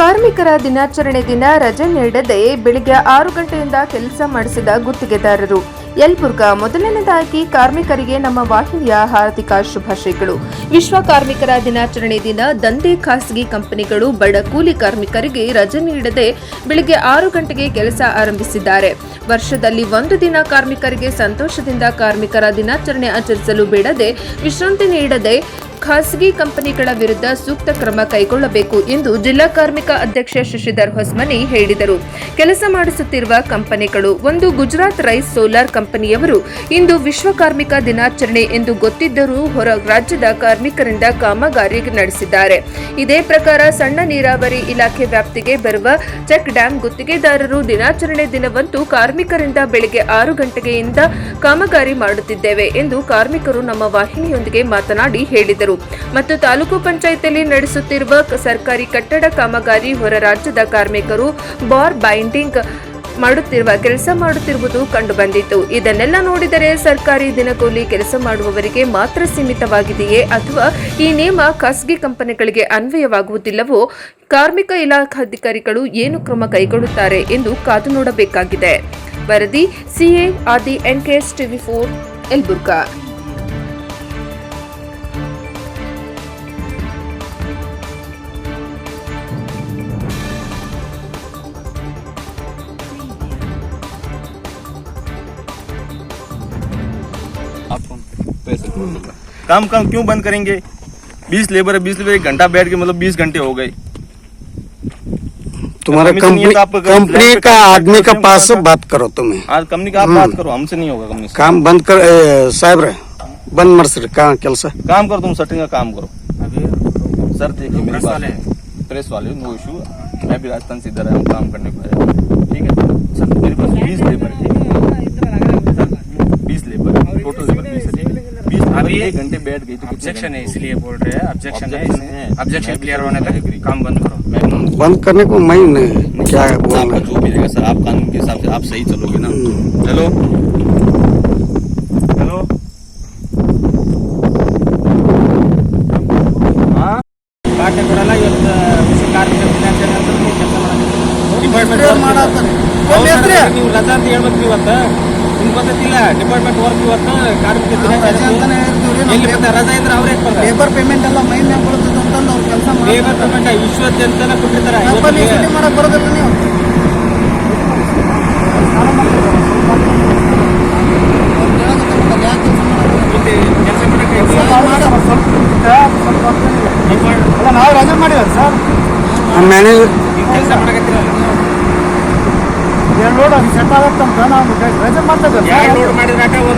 ಕಾರ್ಮಿಕರ ದಿನಾಚರಣೆ ದಿನ ರಜೆ ನೀಡದೆ ಬೆಳಿಗ್ಗೆ 6 ಗಂಟೆಯಿಂದ ಕೆಲಸ ಮಾಡಿಸಿದ ಗುತ್ತಿಗೆದಾರರು. ಯಲಬುರ್ಗಾ. ಮೊದಲನೇದಾಗಿ ಕಾರ್ಮಿಕರಿಗೆ ನಮ್ಮ ವಾಹಿನಿಯ ಹಾರ್ದಿಕ ಶುಭಾಶಯಗಳು. ವಿಶ್ವ ಕಾರ್ಮಿಕರ ದಿನಾಚರಣೆ ದಿನ ದಂಧೆ ಖಾಸಗಿ ಕಂಪನಿಗಳು ಬಡ ಕೂಲಿ ಕಾರ್ಮಿಕರಿಗೆ ರಜೆ ನೀಡದೆ ಬೆಳಿಗ್ಗೆ 6 ಗಂಟೆಗೆ ಕೆಲಸ ಆರಂಭಿಸಿದ್ದಾರೆ. ವರ್ಷದಲ್ಲಿ ಒಂದು ದಿನ ಕಾರ್ಮಿಕರಿಗೆ ಸಂತೋಷದಿಂದ ಕಾರ್ಮಿಕರ ದಿನಾಚರಣೆ ಆಚರಿಸಲು ಬಿಡದೆ ವಿಶ್ರಾಂತಿ ನೀಡದೆ ಖಾಸಗಿ ಕಂಪನಿಗಳ ವಿರುದ್ಧ ಸೂಕ್ತ ಕ್ರಮ ಕೈಗೊಳ್ಳಬೇಕು ಎಂದು ಜಿಲ್ಲಾ ಕಾರ್ಮಿಕ ಅಧ್ಯಕ್ಷ ಶಶಿಧರ್ ಹೊಸಮನಿ ಹೇಳಿದರು. ಕೆಲಸ ಮಾಡಿಸುತ್ತಿರುವ ಕಂಪನಿಗಳು ಒಂದು ಗುಜರಾತ್ ರೈಸ್ ಸೋಲಾರ್ ಕಂಪನಿಯವರು ಇಂದು ವಿಶ್ವ ಕಾರ್ಮಿಕ ದಿನಾಚರಣೆ ಎಂದು ಗೊತ್ತಿದ್ದರೂ ಹೊರ ರಾಜ್ಯದ ಕಾರ್ಮಿಕರಿಂದ ಕಾಮಗಾರಿ ನಡೆಸಿದ್ದಾರೆ. ಇದೇ ಪ್ರಕಾರ ಸಣ್ಣ ನೀರಾವರಿ ಇಲಾಖೆ ವ್ಯಾಪ್ತಿಗೆ ಬರುವ ಚೆಕ್ ಡ್ಯಾಂ ಗುತ್ತಿಗೆದಾರರು ದಿನಾಚರಣೆ ದಿನವಂತೂ ಕಾರ್ಮಿಕರಿಂದ ಬೆಳಗ್ಗೆ 6 ಗಂಟೆಯಿಂದ ಕಾಮಗಾರಿ ಮಾಡುತ್ತಿದ್ದೇವೆ ಎಂದು ಕಾರ್ಮಿಕರು ನಮ್ಮ ವಾಹಿನಿಯೊಂದಿಗೆ ಮಾತನಾಡಿ ಹೇಳಿದರು. ಮತ್ತು ತಾಲೂಕು ಪಂಚಾಯತಿಯಲ್ಲಿ ನಡೆಸುತ್ತಿರುವ ಸರ್ಕಾರಿ ಕಟ್ಟಡ ಕಾಮಗಾರಿ ಹೊರ ರಾಜ್ಯದ ಕಾರ್ಮಿಕರು ಬಾರ್ ಬೈಂಡಿಂಗ್ ಮಾಡುತ್ತಿರುವ ಕೆಲಸ ಮಾಡುತ್ತಿರುವುದು ಕಂಡುಬಂದಿತ್ತು. ಇದನ್ನೆಲ್ಲ ನೋಡಿದರೆ ಸರ್ಕಾರಿ ದಿನಗೂಲಿ ಕೆಲಸ ಮಾಡುವವರಿಗೆ ಮಾತ್ರ ಸೀಮಿತವಾಗಿದೆಯೇ ಅಥವಾ ಈ ನಿಯಮ ಖಾಸಗಿ ಕಂಪನಿಗಳಿಗೆ ಅನ್ವಯವಾಗುವುದಿಲ್ಲವೋ? ಕಾರ್ಮಿಕ ಇಲಾಖಾಧಿಕಾರಿಗಳು ಏನು ಕ್ರಮ ಕೈಗೊಳ್ಳುತ್ತಾರೆ ಎಂದು ಕಾದು ನೋಡಬೇಕಾಗಿದೆ. ವರದಿ ಸಿಎ ಆದಿ NKS TV4 ಯಲಬುರ್ಗಾ. काम क्यों बंद करेंगे? 20 लेबर है, 20 लेबर 1 घंटा बैठ के मतलब 20 घंटे हो गए. तुम्हारा कंपनी का आदमी का पास बात करो. तुम्हें आज कंपनी का आप बात करो, हमसे नहीं होगा. कंपनी काम बंद कर साहब बंद मर्सरी ಕೆಲಸ काम करो, तुम सेटिंग का काम करो. सर देखिए मेरी बात, प्रेस वाले नो इशू, मैं भी राजस्थान से इधर आया हूँ काम करने को आया. ठीक है सर, मेरे पास 20 लेबर है. 20 लेबर टोटल लेबर 20 है. अभी 1 घंटे बैठ गई तो ऑब्जेक्शन है, इसलिए बोल रहे हैं. ऑब्जेक्शन है, ऑब्जेक्शन क्लियर होने तक काम बंद करो. बंद करने को मैं क्या बोलना. जो भी रहेगा सर, आप कानून के हिसाब से आप सही चलोगे ना. चलो हेलो हाँ ಕಾಟೆ ಕೊಡಲ್ಲ. ಇವತ್ತು ವಿಶ್ವ ಕಾರ್ಮಿಕ ದಿನಾಚರಣೆ ಅಂತ ನೀವು ಕೆಲಸ ಮಾಡಬೇಕು. ನೀವು ರಜಾ ಅಂತ ಹೇಳ್ಬೇಕು. ಇವತ್ತು ನಿಮ್ಗೆ ಗೊತ್ತಿಲ್ಲ ಡಿಪಾರ್ಟ್ಮೆಂಟ್ ವರ್ಕ್ ಇವತ್ತು ಕಾರ್ಮಿಕ ದಿನಾಚರಣೆ ಎಲ್ಲಿ ರಜಾ ಇದ್ರೆ ಅವ್ರೇ ಲೇಬರ್ ಪೇಮೆಂಟ್ ಎಲ್ಲ ಮೈನ್ ಕೊಡುತ್ತದೆ ಅಂತಂದು ಅವ್ರು ಕೆಲಸ ಲೇಬರ್ ಪೇಮೆಂಟ್ ವಿಶ್ವದಾದ್ಯಂತ ಕೊಟ್ಟಿರ್ತಾರೆ. ಮಾಡಕ್ ಬರೋದಿಲ್ಲ ನೀವು ಕೆಲಸ ಮಾಡಕ್ಕೆ ನಾವು ರಜೆ ಮಾಡಿವಲ್ಲ ಸರ್. ಮ್ಯಾನೇಜರ್ ಕೆಲಸ ಮಾಡಕತ್ತಿರಲ್ಲ. ಎರಡು ಲೋಡ್ ಸೆಟ್ ಆಗತ್ತಂತ ನಾವು ರಜೆ ಮಾಡ್ತಾ ಇದ್ದೀವಿ. 2 ಲೋಡ್ ಮಾಡಿದ್ರೆ